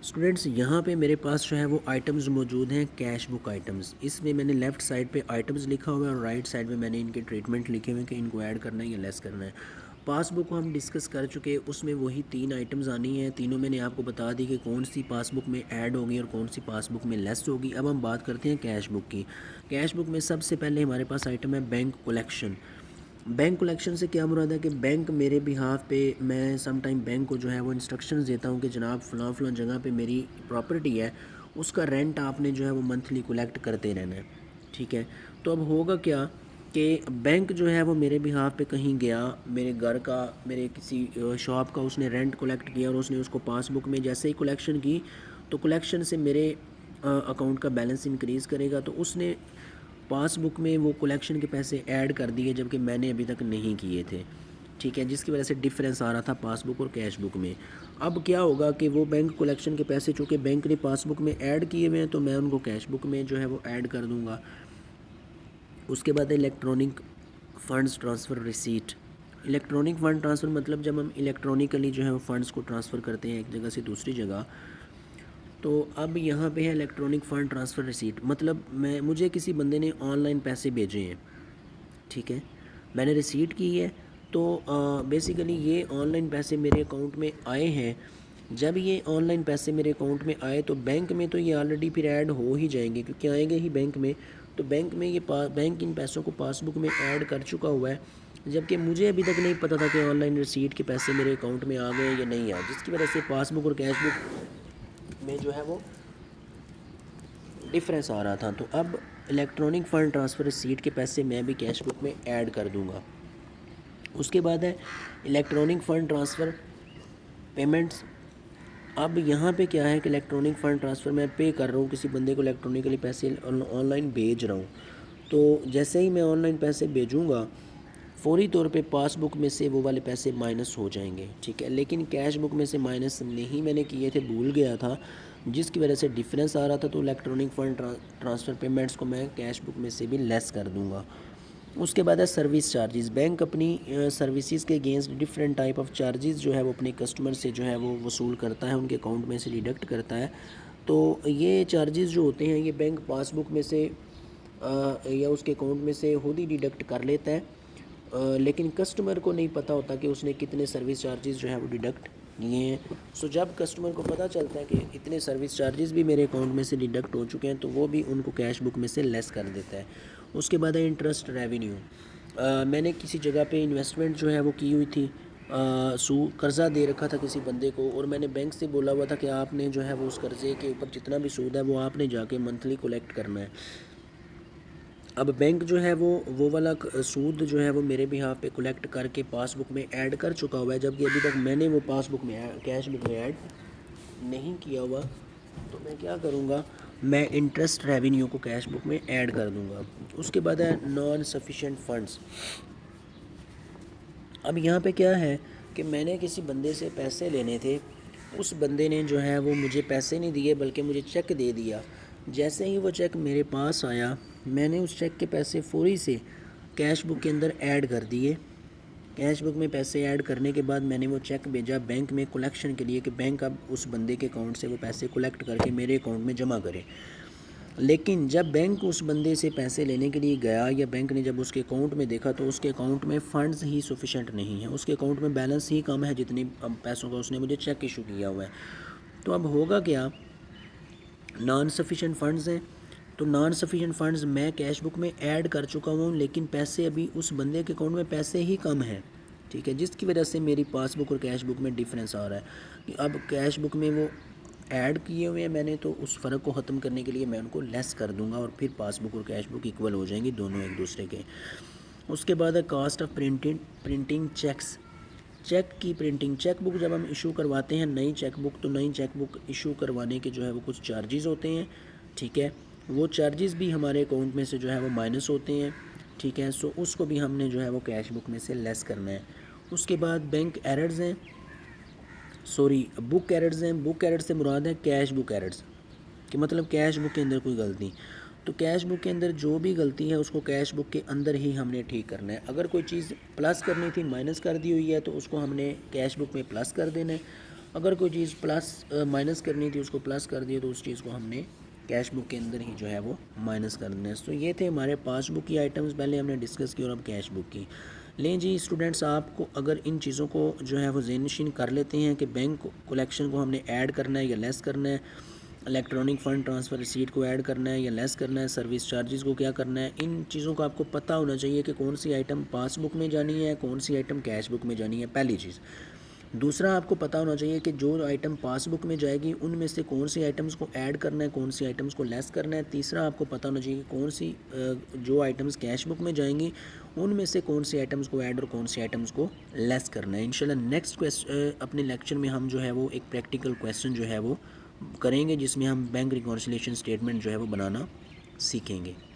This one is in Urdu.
اسٹوڈنٹس یہاں پہ میرے پاس جو ہے وہ آئٹمز موجود ہیں، کیش بک آئٹمز. اس میں نے لیفٹ سائڈ پہ آئٹمز لکھا ہوا ہے اور رائٹ سائڈ میں نے ان کے ٹریٹمنٹ لکھے ہوئے ہیں کہ ان کو ایڈ کرنا ہے یا لیس کرنا ہے. پاس بک کو ہم ڈسکس کر چکے، اس میں وہی 3 آئٹمز آنی ہیں. تینوں میں نے آپ کو بتا دی کہ کون سی پاس بک میں ایڈ ہوگی اور کون سی پاس بک میں لیس ہوگی. اب ہم بات کرتے ہیں کیش بک کی. کیش بک میں سب سے پہلے ہمارے پاس آئٹم ہے بینک کولیکشن. بینک کولیکشن سے کیا مراد ہے کہ بینک میرے بہاف پہ، میں سم ٹائم بینک کو جو ہے وہ انسٹرکشنز دیتا ہوں کہ جناب فلاں فلاں جگہ پہ میری پراپرٹی ہے، اس کا رینٹ آپ نے جو ہے وہ منتھلی کولیکٹ کرتے رہنا ہے. ٹھیک ہے، تو اب ہوگا کیا کہ بینک جو ہے وہ میرے بہاف پہ کہیں گیا، میرے گھر کا، میرے کسی شاپ کا اس نے رینٹ کولیکٹ کیا اور اس نے اس کو پاس بک میں جیسے ہی کولیکشن کی تو کولیکشن سے میرے اکاؤنٹ کا بیلنس انکریز کرے گا. تو اس نے پاس بک میں وہ کولیکشن کے پیسے ایڈ کر دیے جبکہ میں نے ابھی تک نہیں کیے تھے. ٹھیک ہے، جس کی وجہ سے ڈفرینس آ رہا تھا پاس بک اور کیش بک میں. اب کیا ہوگا کہ وہ بینک کولیکشن کے پیسے چونکہ بینک نے پاس بک میں ایڈ کیے ہوئے ہیں تو میں ان کو کیش بک میں جو ہے وہ ایڈ کر دوں گا. اس کے بعد electronic funds transfer receipt. Electronic fund transfer مطلب جب ہم الیکٹرانکلی جو ہے وہ فنڈز کو ٹرانسفر کرتے ہیں ایک جگہ سے دوسری جگہ. تو اب یہاں پہ ہے الیکٹرانک فنڈ ٹرانسفر ریسیٹ، مطلب مجھے کسی بندے نے آن لائن پیسے بھیجے ہیں. ٹھیک ہے، میں نے ریسیٹ کی ہے تو بیسیکلی یہ آن لائن پیسے میرے اکاؤنٹ میں آئے ہیں. جب یہ آن لائن پیسے میرے اکاؤنٹ میں آئے تو بینک میں تو یہ آلریڈی پھر ایڈ ہو ہی جائیں گے کیونکہ آئیں گے ہی بینک میں. تو بینک میں یہ بینک ان پیسوں کو پاس بک میں ایڈ کر چکا ہوا ہے، جبکہ مجھے ابھی تک نہیں پتہ تھا کہ آن لائن ریسیٹ کے پیسے میرے اکاؤنٹ میں آ گئے یا نہیں آئے، جس کی وجہ سے پاس بک اور کیش بک میں جو ہے وہ ڈفرینس آ رہا تھا. تو اب الیکٹرانک فنڈ ٹرانسفر ریسیٹ کے پیسے میں بھی کیش بک میں ایڈ کر دوں گا. اس کے بعد ہے الیکٹرانک فنڈ ٹرانسفر پیمنٹس. اب یہاں پہ کیا ہے کہ الیکٹرانک فنڈ ٹرانسفر میں پے کر رہا ہوں کسی بندے کو، الیکٹرانکلی پیسے آن لائن بھیج رہا ہوں. تو جیسے ہی میں آن لائن پیسے بھیجوں گا فوری طور پہ پاس بک میں سے وہ والے پیسے مائنس ہو جائیں گے. ٹھیک ہے، لیکن کیش بک میں سے مائنس نہیں میں نے کیے تھے، بھول گیا تھا، جس کی وجہ سے ڈفرینس آ رہا تھا. تو الیکٹرانک فنڈ ٹرانسفر پیمنٹس کو میں کیش بک میں سے بھی لیس کر دوں گا. اس کے بعد ہے سروس چارجز. بینک اپنی سروسز کے against different type of charges جو ہے وہ اپنے کسٹمر سے جو ہے وہ وصول کرتا ہے، ان کے اکاؤنٹ میں سے ڈیڈکٹ کرتا ہے. تو یہ چارجز جو ہوتے ہیں یہ بینک پاس بک میں سے یا اس کے اکاؤنٹ میں سے خود ہی ڈیڈکٹ کر لیتا ہے، لیکن کسٹمر کو نہیں پتہ ہوتا کہ اس نے کتنے سروس چارجز جو ہے وہ ڈیڈکٹ کیے ہیں. سو جب کسٹمر کو پتہ چلتا ہے کہ اتنے سروس چارجز بھی میرے اکاؤنٹ میں سے ڈیڈکٹ ہو چکے ہیں تو وہ بھی ان کو کیش بک میں سے لیس کر دیتا ہے. اس کے بعد ہے انٹرسٹ ریونیو. میں نے کسی جگہ پہ انویسٹمنٹ جو ہے وہ کی ہوئی تھی، قرضہ دے رکھا تھا کسی بندے کو، اور میں نے بینک سے بولا ہوا تھا کہ آپ نے جو ہے وہ اس قرضے کے اوپر جتنا بھی سود ہے وہ آپ نے جا کے منتھلی کولیکٹ کرنا ہے. اب بینک جو ہے وہ والا سود جو ہے وہ میرے بہاف پہ کولیکٹ کر کے پاس بک میں ایڈ کر چکا ہوا ہے، جبکہ ابھی تک میں نے وہ پاس بک میں کیش بک میں ایڈ نہیں کیا ہوا. تو میں کیا کروں گا، میں انٹرسٹ ریونیو کو کیش بک میں ایڈ کر دوں گا. اس کے بعد ہے نان سفیشینٹ فنڈز. اب یہاں پہ کیا ہے کہ میں نے کسی بندے سے پیسے لینے تھے، اس بندے نے جو ہے وہ مجھے پیسے نہیں دیے بلکہ مجھے چیک دے دیا. جیسے ہی وہ چیک میرے پاس آیا میں نے اس چیک کے پیسے فوری سے کیش بک کے اندر ایڈ کر دیے. کیش بک میں پیسے ایڈ کرنے کے بعد میں نے وہ چیک بھیجا بینک میں کولیکشن کے لیے کہ بینک اب اس بندے کے اکاؤنٹ سے وہ پیسے کولیکٹ کر کے میرے اکاؤنٹ میں جمع کرے. لیکن جب بینک اس بندے سے پیسے لینے کے لیے گیا یا بینک نے جب اس کے اکاؤنٹ میں دیکھا تو اس کے اکاؤنٹ میں فنڈز ہی سفیشینٹ نہیں ہیں، اس کے اکاؤنٹ میں بیلنس ہی کم ہے جتنی پیسوں کا اس نے مجھے چیک ایشو کیا ہوا ہے. تو اب ہوگا کیا، نان سفیشینٹ فنڈز ہیں. تو نان سفیشینٹ فنڈز میں کیش بک میں ایڈ کر چکا ہوں لیکن پیسے ابھی اس بندے کے اکاؤنٹ میں پیسے ہی کم ہیں. ٹھیک ہے، جس کی وجہ سے میری پاس بک اور کیش بک میں ڈفرینس آ رہا ہے کہ اب کیش بک میں وہ ایڈ کیے ہوئے ہیں میں نے، تو اس فرق کو ختم کرنے کے لیے میں ان کو لیس کر دوں گا اور پھر پاس بک اور کیش بک ایکول ہو جائیں گی دونوں ایک دوسرے کے. اس کے بعد ہے cost of printing cheques. Cheque کی پرنٹنگ. چیک بک جب ہم ایشو کرواتے ہیں نئی چیک بک، تو نئی چیک بک ایشو کروانے کے جو ہے وہ کچھ چارجز ہوتے ہیں. ٹھیک ہے، وہ چارجز بھی ہمارے اکاؤنٹ میں سے جو ہے وہ مائنس ہوتے ہیں. ٹھیک ہے، سو اس کو بھی ہم نے جو ہے وہ کیش بک میں سے لیس کرنا ہے. اس کے بعد بینک ایررز ہیں، بک ایررز ہیں. بک ایررز سے مراد ہے کیش بک ایررز، کہ مطلب کیش بک کے اندر کوئی غلطی. تو کیش بک کے اندر جو بھی غلطی ہے اس کو کیش بک کے اندر ہی ہم نے ٹھیک کرنا ہے. اگر کوئی چیز پلس کرنی تھی مائنس کر دی ہوئی ہے تو اس کو ہم نے کیش بک میں پلس کر دینا ہے. اگر کوئی چیز پلس مائنس کرنی تھی اس کو پلس کر دیا تو اس چیز کو ہم نے کیش بک کے اندر ہی جو ہے وہ مائنس کر دینا ہے. تو یہ تھے ہمارے پاس بک کی آئٹمز پہلے ہم نے ڈسکس کی اور اب کیش بک کی. لیں جی اسٹوڈنٹس آپ کو اگر ان چیزوں کو جو ہے وہ ذہن نشین کر لیتے ہیں کہ بینک کلیکشن کو ہم نے ایڈ کرنا ہے یا لیس کرنا ہے, الیکٹرانک فنڈ ٹرانسفر ریسیٹ کو ایڈ کرنا ہے یا لیس کرنا ہے, سروس چارجز کو کیا کرنا ہے, ان چیزوں کا آپ کو پتہ ہونا چاہیے کہ کون سی آئٹم پاس بک میں جانی ہے, کون سی آئٹم کیش بک میں جانی ہے, پہلی چیز. دوسرا آپ کو پتہ ہونا چاہیے کہ جو آئٹم پاس بک میں جائے گی ان میں سے کون سی آئٹمز کو ایڈ کرنا ہے, کون سی آئٹمز کو لیس کرنا ہے. تیسرا آپ کو پتہ ہونا چاہیے کہ کون سی جو آئٹمز کیش بک میں جائیں گی ان میں سے کون سی آئٹمز کو ایڈ اور کون سی آئٹمز کو لیس کرنا ہے. انشاءاللہ نیکسٹ اپنے لیکچر میں ہم جو ہے وہ ایک پریکٹیکل کویسچن جو ہے وہ کریں گے جس میں ہم بینک ریکونسلیشن اسٹیٹمنٹ جو ہے وہ بنانا سیکھیں گے.